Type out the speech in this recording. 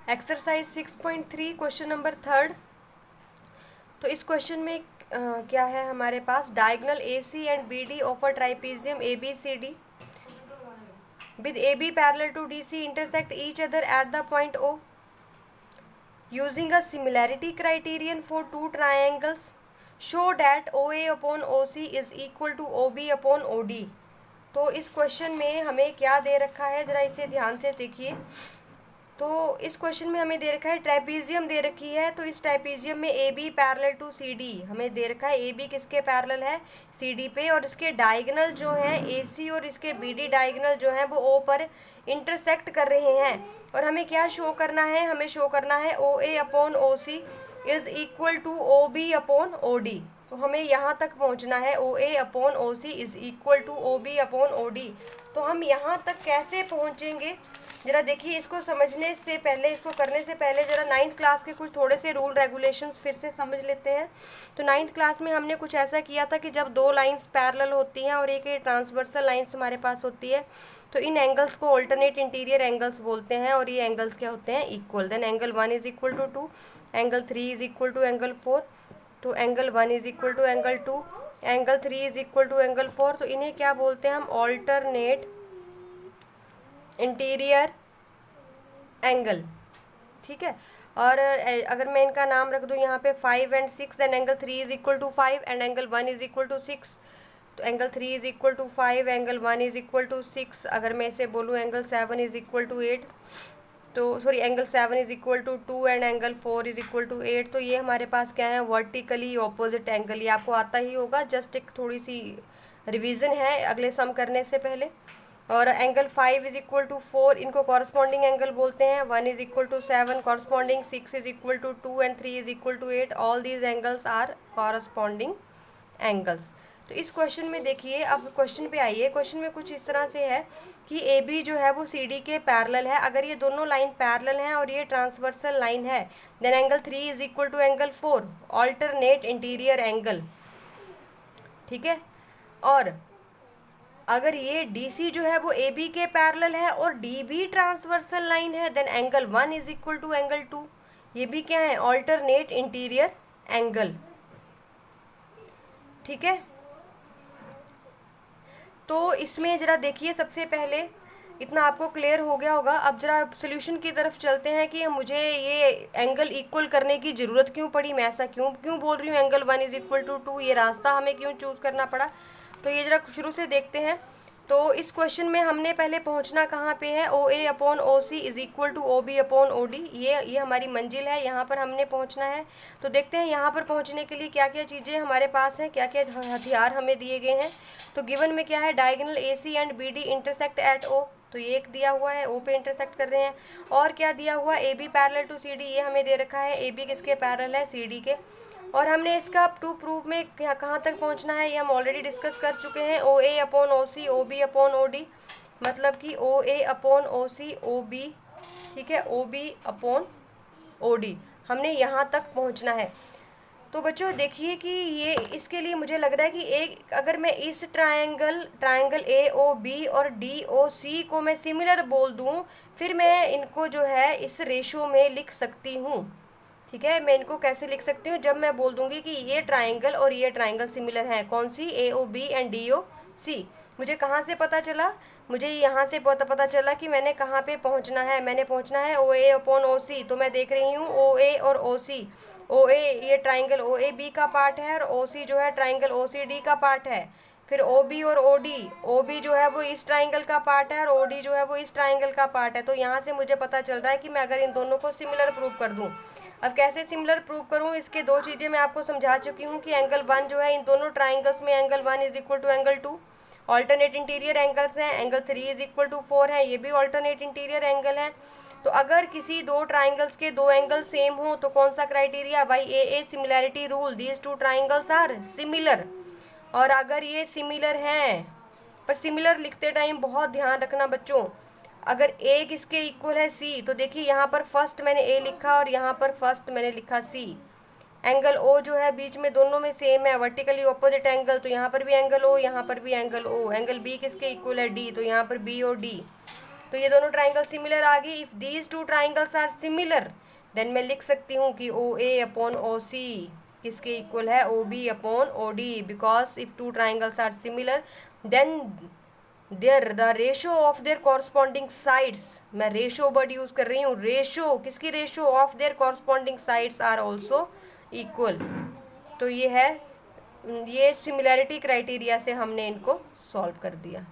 Exercise 6.3 question number 3। तो इस question में क्या है हमारे पास, diagonal AC and BD of a trapezium ABCD with AB parallel to DC intersect each other at the point O using a similarity criterion for two triangles show that OA upon OC is equal to OB upon OD। तो इस question में हमें क्या दे रखा है, जरा इसे ध्यान से देखिए। तो इस क्वेश्चन में हमें दे रखा है ट्राइपीजियम दे रखी है, तो इस ट्राइपीजियम में A B parallel to C D हमें दे रखा है। ए बी किसके पैरेलल है, सी डी पे, और इसके डायगोनल जो है ए सी और इसके बी डी डायगोनल जो है वो ओ पर इंटरसेक्ट कर रहे हैं। और हमें क्या शो करना है, हमें शो करना है O A upon O C is equal to O B upon O D. तो हमें यहाँ तक पहुँचना है, O A upon O C is equal to O B upon O D. तो हम यहाँ तक कैसे पहुँचेंगे, जरा देखिए। इसको समझने से पहले, इसको करने से पहले जरा 9th क्लास के कुछ थोड़े से रूल रेगुलेशंस फिर से समझ लेते हैं। तो 9th क्लास में हमने कुछ ऐसा किया था कि जब दो लाइंस पैरेलल होती हैं और एक ट्रांसवर्सल लाइंस हमारे पास होती है, तो इन एंगल्स को ऑल्टरनेट इंटीरियर एंगल्स बोलते हैं, और ये एंगल्स क्या होते हैं, equal. Then angle 1 is equal to 2, angle 3 is equal to angle 4। तो angle 1 is equal to angle 2, angle 3 is equal to angle 4। तो इन्हें क्या बोलते हैं हम, ऑल्टरनेट इंटीरियर एंगल, ठीक है। और अगर मैं इनका नाम रख दूं यहाँ पे 5 and 6, and angle 3 is equal to 5 and angle 1 is equal to 6। तो angle 3 is equal to 5, angle 1 is equal to 6। अगर मैं इसे बोलूँ एंगल 7 इज इक्वल टू 8, तो sorry angle 7 is equal to 2 and angle 4 is equal to 8। तो ये हमारे पास क्या है, वर्टिकली ऑपोजिट एंगल। ये आपको आता ही होगा, जस्ट एक थोड़ी सी रिवीजन है अगले सम करने से पहले। और एंगल 5 इज इक्वल टू 4, इनको कॉरस्पॉन्डिंग एंगल बोलते हैं। 1 is equal to 7 corresponding, 6 is equal to 2 and 3 is equal to 8। All these angles are corresponding angles. तो इस क्वेश्चन में देखिए, अब क्वेश्चन पे आइए। क्वेश्चन में कुछ इस तरह से है कि ए बी जो है वो सी डी के पैरेलल है। अगर ये दोनों लाइन पैरेलल हैं और ये ट्रांसवर्सल लाइन है, then angle 3 is equal to angle 4, alternate interior angle, ठीक है। और अगर ये DC जो है वो AB के पैरेलल है और DB ट्रांसवर्सल लाइन है, then angle 1 is equal to angle 2। ये भी क्या है, ऑल्टरनेट इंटीरियर एंगल, ठीक है। तो इसमें जरा देखिए, सबसे पहले इतना आपको क्लियर हो गया होगा। अब जरा सोल्यूशन की तरफ चलते हैं कि मुझे ये एंगल इक्वल करने की ज़रूरत क्यों पड़ी, मैं ऐसा क्यों बोल रही हूँ एंगल 1 इज इक्वल टू 2, ये रास्ता हमें क्यों चूज़ करना पड़ा। तो ये जरा शुरू से देखते हैं। तो इस क्वेश्चन में हमने पहले पहुंचना कहाँ पे है, O A upon O C is equal to O B upon O D. ये हमारी मंजिल है, यहाँ पर हमने पहुंचना है। तो देखते हैं यहाँ पर पहुंचने के लिए क्या क्या चीज़ें हमारे पास हैं, क्या क्या हथियार हमें दिए गए हैं। तो गिवन में क्या है, diagonal A C and B D intersect at O, तो ये एक दिया हुआ है, ओ पे इंटरसेक्ट कर रहे हैं। और क्या दिया हुआ है, A B parallel to C D, ये हमें दे रखा है, ए बी किसके पैरेलल है, सी डी के। और हमने इसका टू प्रूफ में कहाँ तक पहुँचना है, ये हम ऑलरेडी डिस्कस कर चुके हैं। O A upon O C, O B upon O D, मतलब कि ओ A upon O C O B, ठीक है, O B upon O D, हमने यहाँ तक पहुँचना है। तो बच्चों देखिए कि ये इसके लिए मुझे लग रहा है कि एक, अगर मैं इस ट्रायंगल ए ओ बी और डी ओ सी को मैं सिमिलर बोल दूँ, फिर मैं इनको जो है इस रेशो में लिख सकती हूँ, ठीक है। मैं इनको कैसे लिख सकती हूँ, जब मैं बोल दूंगी कि ये ट्रायंगल और ये ट्रायंगल सिमिलर है, कौन सी, A O B and D O C. मुझे कहाँ से पता चला, मुझे यहाँ से पता चला कि मैंने कहाँ पे पहुँचना है। मैंने पहुँचना है ओ ए अपॉन ओ सी। तो मैं देख रही हूँ ओ ए और ओ सी। ओ ए ये ट्राइंगल ओ ए बी का पार्ट है, और ओ सी जो है ट्राइंगल ओ सी डी का पार्ट है। फिर ओ बी और ओ बी जो है वो इस ट्राइंगल का पार्ट है, और ओ डी जो है वो इस ट्राइंगल का पार्ट है। तो यहाँ से मुझे पता चल रहा है कि मैं अगर इन दोनों को सिमिलर प्रूव कर दूँ, अब कैसे सिमिलर प्रूव करूँ, इसके दो चीज़ें मैं आपको समझा चुकी हूँ कि एंगल 1 जो है, इन दोनों ट्राइंगल्स में angle 1 is equal to angle 2 alternate interior angles हैं। एंगल 3 इज इक्वल टू 4 है, ये भी ऑल्टरनेट इंटीरियर एंगल है। तो अगर किसी दो ट्राइंगल्स के दो एंगल सेम हो तो कौन सा क्राइटेरिया, भाई a similarity rule, these two triangles are similar. और अगर ये सिमिलर हैं, पर सिमिलर लिखते टाइम बहुत ध्यान रखना बच्चों, अगर ए किसके इक्वल है, सी, तो देखिए यहाँ पर फर्स्ट मैंने ए लिखा और यहाँ पर फर्स्ट मैंने लिखा सी। एंगल ओ जो है बीच में दोनों में सेम है, वर्टिकली ऑपोजिट एंगल, तो यहाँ पर भी एंगल ओ, यहाँ पर भी एंगल ओ। एंगल बी किसके इक्वल है, डी, तो यहाँ पर बी और डी। तो ये दोनों ट्राइंगल सिमिलर आ गई। If these two triangles are similar then मैं लिख सकती हूँ कि ओ ए अपॉन ओ सी किसके इक्वल है, O B upon O D, because if two triangles are similar then their the ratio of their corresponding sides, मैं रेशो वर्ड यूज कर रही हूँ, रेशो किसकी, ratio of their corresponding sides are also equal. तो ये है, ये similarity criteria से हमने इनको सॉल्व कर दिया।